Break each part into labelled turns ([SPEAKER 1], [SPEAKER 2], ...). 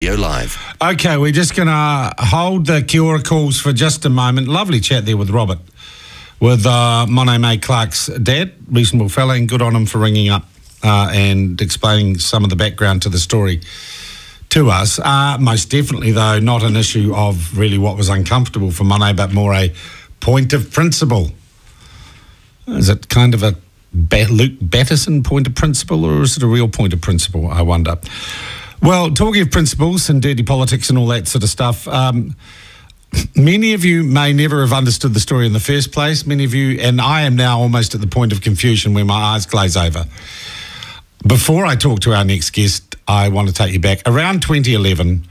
[SPEAKER 1] RadioLive.
[SPEAKER 2] Okay, we're just going to hold the Kia ora calls for just a moment. Lovely chat there with Robert, with Monet May Clark's dad, reasonable fella, and good on him for ringing up and explaining some of the background to the story to us. Most definitely, though, not an issue of really what was uncomfortable for Monet, but more a point of principle. Is it kind of a Luke Batterson point of principle, or is it a real point of principle, I wonder? Well, talking of principles and dirty politics and all that sort of stuff, many of you may never have understood the story in the first place. Many of you, and I am now almost at the point of confusion where my eyes glaze over. Before I talk to our next guest, I want to take you back. Around 2011,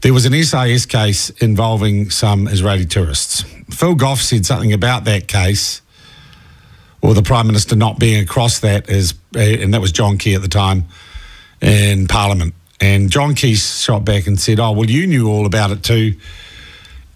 [SPEAKER 2] there was an SIS case involving some Israeli tourists. Phil Goff said something about that case, or the Prime Minister not being across that, and that was John Key at the time in Parliament. And John Key shot back and said, oh, well, you knew all about it too,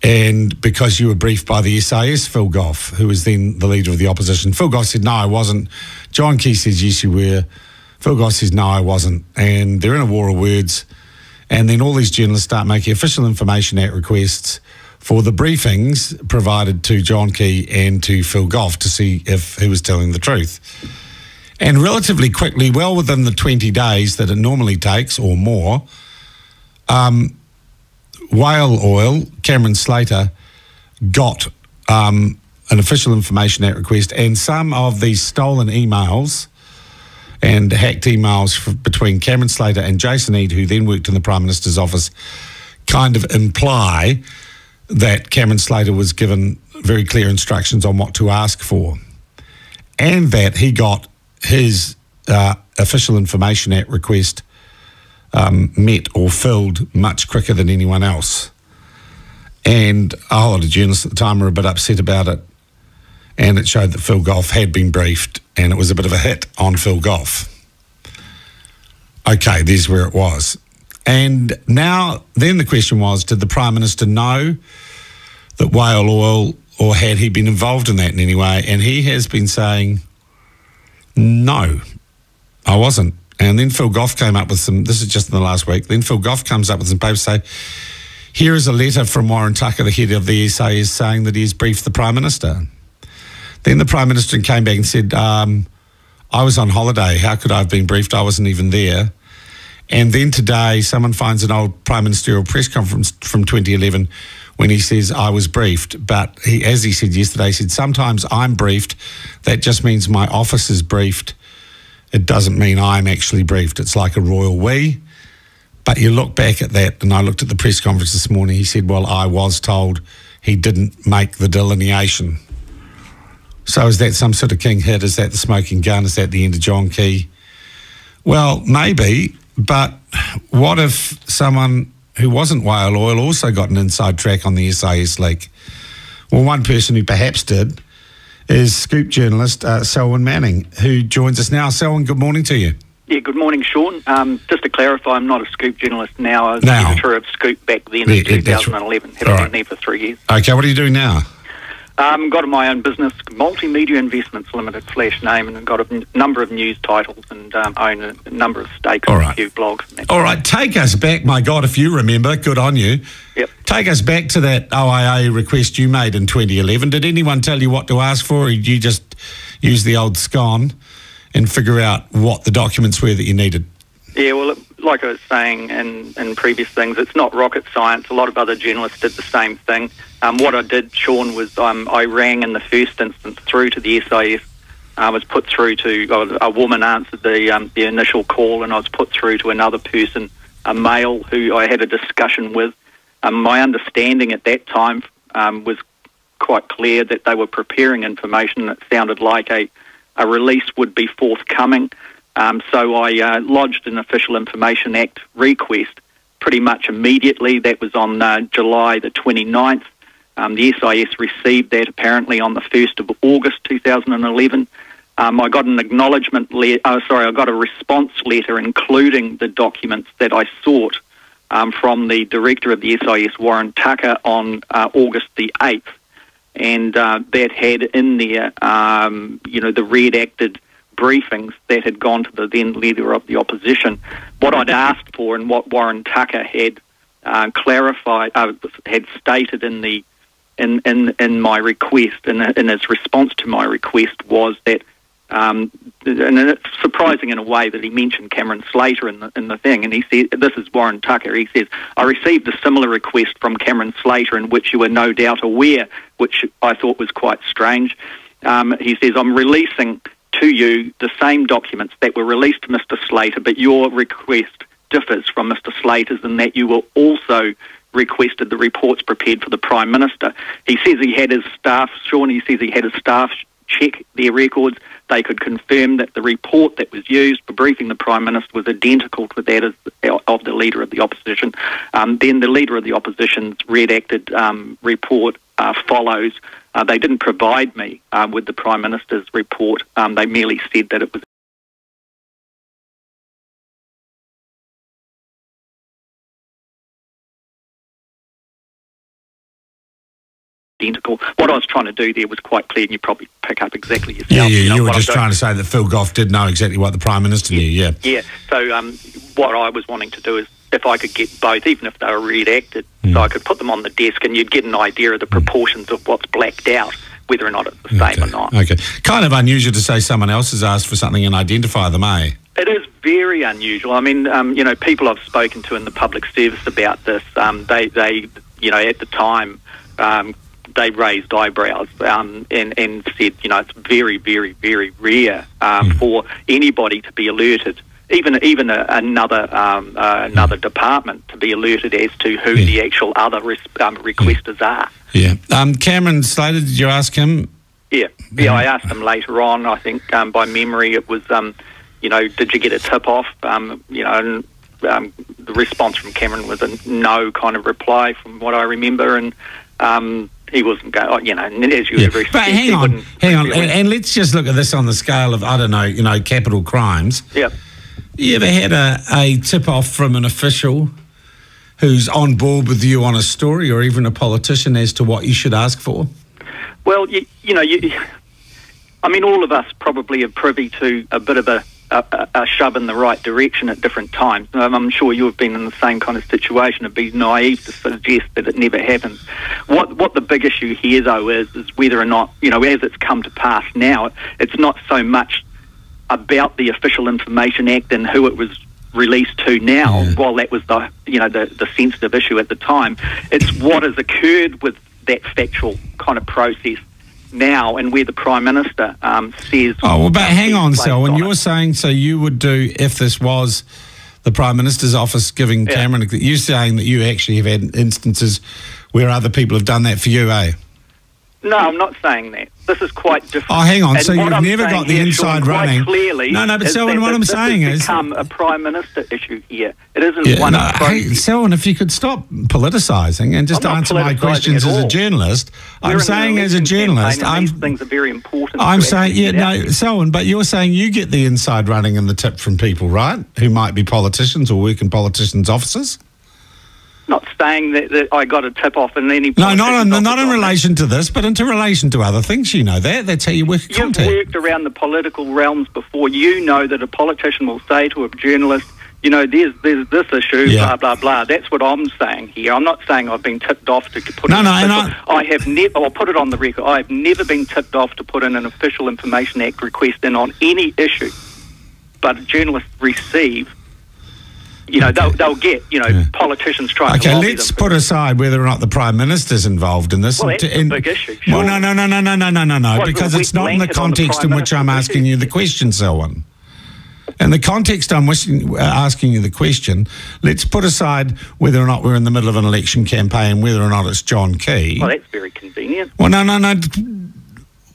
[SPEAKER 2] and because you were briefed by the SIS, Phil Goff, who was then the leader of the opposition. Phil Goff said, no, I wasn't. John Key says, yes, you were. Phil Goff says, no, I wasn't. And they're in a war of words. And then all these journalists start making Official Information Act requests for the briefings provided to John Key and to Phil Goff to see if he was telling the truth. And relatively quickly, well within the 20 days that it normally takes or more, Whale Oil, Cameron Slater, got an Official Information Act request, and some of these stolen emails and hacked emails between Cameron Slater and Jason Eade, who then worked in the Prime Minister's office, kind of imply that Cameron Slater was given very clear instructions on what to ask for, and that he got his Official Information Act request met or filled much quicker than anyone else. And a whole lot of journalists at the time were a bit upset about it, and it showed that Phil Goff had been briefed, and it was a bit of a hit on Phil Goff. Okay, there's where it was. And now, then the question was, did the Prime Minister know that Whale Oil, or had he been involved in that in any way? And he has been saying, no, I wasn't. And then Phil Goff came up with some, this is just in the last week, then Phil Goff comes up with some papers say, here is a letter from Warren Tucker, the head of the SIS, saying that he's briefed the Prime Minister. Then the Prime Minister came back and said, I was on holiday. How could I have been briefed? I wasn't even there. And then today, someone finds an old Prime Ministerial press conference from 2011 when he says, I was briefed. But he, as he said yesterday, he said, sometimes I'm briefed. That just means my office is briefed. It doesn't mean I'm actually briefed. It's like a royal we. But you look back at that, and I looked at the press conference this morning, he said, well, I was told he didn't make the delineation. So is that some sort of king hit? Is that the smoking gun? Is that the end of John Key? Well, maybe. But what if someone who wasn't Whale Oil also got an inside track on the SIS leak? Well, one person who perhaps did is Scoop journalist Selwyn Manning, who joins us now. Selwyn, good morning to you.
[SPEAKER 3] Yeah, good morning, Sean. Just to clarify, I'm not a Scoop journalist now. I was editor of Scoop back then in 2011. Haven't been there for 3 years.
[SPEAKER 2] Okay, what are you doing now?
[SPEAKER 3] Got my own business, Multimedia Investments Limited, flash name, and got a number of news titles and own a number of stakes on a few blogs.
[SPEAKER 2] All right, take us back, my God, if you remember, good on you.
[SPEAKER 3] Yep.
[SPEAKER 2] Take us back to that OIA request you made in 2011. Did anyone tell you what to ask for, or did you just use the old scone and figure out what the documents were that you needed?
[SPEAKER 3] Yeah, well, like I was saying in previous things, it's not rocket science. A lot of other journalists did the same thing. What I did, Sean, was I rang in the first instance through to the SIS. I was put through to, a woman answered the initial call, and I was put through to another person, a male, who I had a discussion with. My understanding at that time was quite clear that they were preparing information that sounded like a release would be forthcoming. So I lodged an Official Information Act request pretty much immediately. That was on July the 29th. The SIS received that apparently on the 1st of August 2011. I got an acknowledgement I got a response letter including the documents that I sought from the Director of the SIS, Warren Tucker, on August the 8th. And that had in there, the redacted briefings that had gone to the then leader of the opposition. What I'd asked for and what Warren Tucker had clarified, had stated in my request, in his response to my request, was that, and it's surprising in a way that he mentioned Cameron Slater in the thing, and he said, this is Warren Tucker, he says, I received a similar request from Cameron Slater in which you were no doubt aware, which I thought was quite strange. He says, I'm releasing to you the same documents that were released to Mr. Slater, but your request differs from Mr. Slater's in that you were also requested the reports prepared for the Prime Minister. He says he had his staff, Sean, he says he had his staff check their records. They could confirm that the report that was used for briefing the Prime Minister was identical to that of the Leader of the Opposition. Then the Leader of the Opposition's redacted report follows. They didn't provide me with the Prime Minister's report. They merely said that it was identical. What I was trying to do there was quite clear, and you probably pick up exactly yourself.
[SPEAKER 2] Yeah, you were just trying to say that Phil Goff did know exactly what the Prime Minister knew, yeah.
[SPEAKER 3] Yeah, so what I was wanting to do is, if I could get both, even if they were redacted, so I could put them on the desk and you'd get an idea of the proportions of what's blacked out, whether or not it's the same or not.
[SPEAKER 2] Okay. Kind of unusual to say someone else has asked for something and identify them, eh?
[SPEAKER 3] It is very unusual. I mean, people I've spoken to in the public service about this, they at the time, they raised eyebrows and said, it's very, very, very rare for anybody to be alerted, even another department to be alerted as to who the actual other requesters are. Yeah.
[SPEAKER 2] Cameron Slater, did you ask him?
[SPEAKER 3] Yeah, I asked him later on. I think by memory it was, did you get a tip-off? And the response from Cameron was a no kind of reply from what I remember, and he wasn't going, and as you would
[SPEAKER 2] but hang on, and let's just look at this on the scale of, I don't know, capital crimes.
[SPEAKER 3] Yeah.
[SPEAKER 2] You ever had a tip-off from an official who's on board with you on a story, or even a politician, as to what you should ask for?
[SPEAKER 3] Well, all of us probably are privy to a bit of a shove in the right direction at different times. I'm sure you have been in the same kind of situation. It'd be naive to suggest that it never happens. What the big issue here, though, is whether or not, as it's come to pass now, it's not so much about the Official Information Act and who it was released to now, while that was the sensitive issue at the time. It's what has occurred with that factual kind of process now, and where the Prime Minister says... Oh,
[SPEAKER 2] well, but hang on, Selwyn, you're saying, so you would do, if this was the Prime Minister's office giving Cameron... You're saying that you actually have had instances where other people have done that for you, eh?
[SPEAKER 3] No, I'm not saying that. This is quite different.
[SPEAKER 2] Oh, hang on. And so you've never got the inside Sean, running.
[SPEAKER 3] Clearly,
[SPEAKER 2] no, but Selwyn, what I'm saying is...
[SPEAKER 3] This has become a Prime Minister issue here. It isn't one of
[SPEAKER 2] Hey, Selwyn, if you could stop politicising and just answer my questions as a journalist. I'm saying as a journalist...
[SPEAKER 3] These things are very important.
[SPEAKER 2] I'm saying, Selwyn, but you're saying you get the inside running and the tip from people, right, who might be politicians or work in politicians' offices?
[SPEAKER 3] Not saying that I got a tip-off in any...
[SPEAKER 2] No, not in relation to this, but in relation to other things. You know that. That's how you work at contact.
[SPEAKER 3] You've worked around the political realms before. You know that a politician will say to a journalist, there's this issue, blah, blah, blah. That's what I'm saying here. I'm not saying I've been tipped off to put I have never... I'll put it on the record. I have never been tipped off to put in an Official Information Act request in on any issue. But journalists receive... they'll get, politicians trying to lobby
[SPEAKER 2] let's put aside whether or not the Prime Minister's involved in this.
[SPEAKER 3] Well, that's a big issue. Sure.
[SPEAKER 2] Well, no, because it's not in the context in which I'm asking you the question, Selwyn. In the context I'm asking you the question, let's put aside whether or not we're in the middle of an election campaign, whether or not it's John Key.
[SPEAKER 3] Well, that's very convenient.
[SPEAKER 2] Well, no.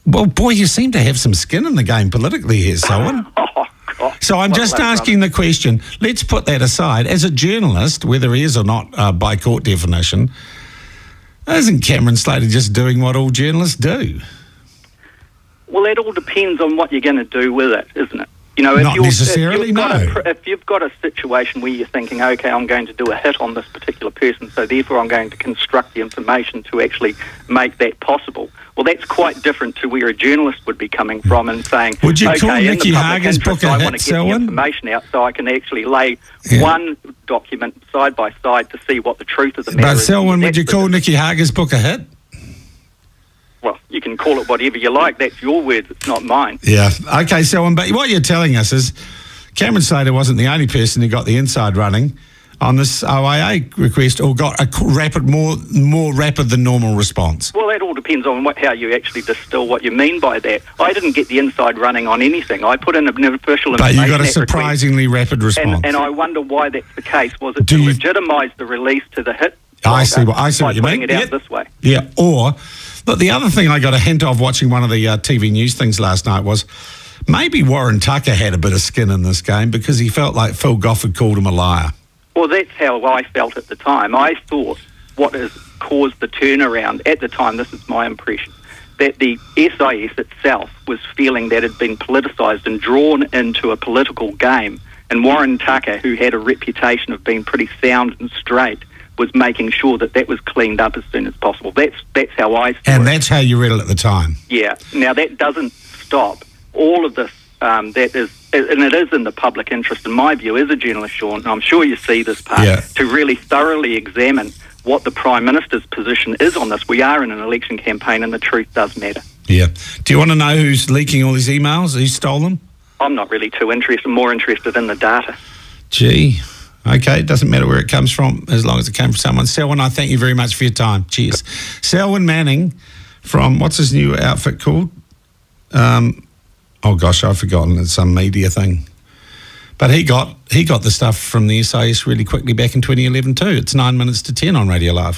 [SPEAKER 2] Well, boy, you seem to have some skin in the game politically here, Selwyn. So I'm just asking the question, let's put that aside. As a journalist, whether he is or not by court definition, isn't Cameron Slater just doing what all journalists do?
[SPEAKER 3] Well, that all depends on what you're going to do with it, isn't it? You know,
[SPEAKER 2] Not necessarily,
[SPEAKER 3] if you've got a situation where you're thinking, okay, I'm going to do a hit on this particular person, so therefore I'm going to construct the information to actually make that possible. Well, that's quite different to where a journalist would be coming from and saying,
[SPEAKER 2] would you call
[SPEAKER 3] okay,
[SPEAKER 2] Nicky Hager's book a
[SPEAKER 3] I
[SPEAKER 2] hit,
[SPEAKER 3] want to get the
[SPEAKER 2] Selwyn?
[SPEAKER 3] information out so I can actually lay one document side by side to see what the truth of the matter is.
[SPEAKER 2] But Selwyn, would you call Nicky Hager's book a hit?
[SPEAKER 3] Well, you can call it whatever you like. That's your words. It's not mine.
[SPEAKER 2] Yeah. Okay, Selwyn, but what you're telling us is Cameron Slater wasn't the only person who got the inside running on this OIA request or got a more rapid than normal response.
[SPEAKER 3] Well, that all depends on how you actually distill what you mean by that. I didn't get the inside running on anything. I put in an official information.
[SPEAKER 2] But you got a surprisingly rapid response.
[SPEAKER 3] And I wonder why that's the case. Was it to legitimise the release to the hit?
[SPEAKER 2] I see what you mean.
[SPEAKER 3] Putting it out this way.
[SPEAKER 2] Yeah, or... But the other thing I got a hint of watching one of the TV news things last night was maybe Warren Tucker had a bit of skin in this game because he felt like Phil Goff had called him a liar.
[SPEAKER 3] Well, that's how I felt at the time. I thought what has caused the turnaround at the time, this is my impression, that the SIS itself was feeling that it had been politicised and drawn into a political game. And Warren Tucker, who had a reputation of being pretty sound and straight, was making sure that that was cleaned up as soon as possible. That's how I saw it.
[SPEAKER 2] And that's how you read it at the time.
[SPEAKER 3] Yeah. Now, that doesn't stop all of this. That is, and it is in the public interest, in my view, as a journalist, Sean, and I'm sure you see this part, to really thoroughly examine what the Prime Minister's position is on this. We are in an election campaign and the truth does matter.
[SPEAKER 2] Yeah. Do you want to know who's leaking all these emails? Who stole them?
[SPEAKER 3] I'm not really too interested, more interested in the data.
[SPEAKER 2] Gee. Okay, it doesn't matter where it comes from as long as it came from someone. Selwyn, I thank you very much for your time. Cheers. Selwyn Manning from, what's his new outfit called? Oh gosh, I've forgotten. It's some media thing. But he got the stuff from the SIS really quickly back in 2011 too. It's 9 minutes to 10 on Radio Live.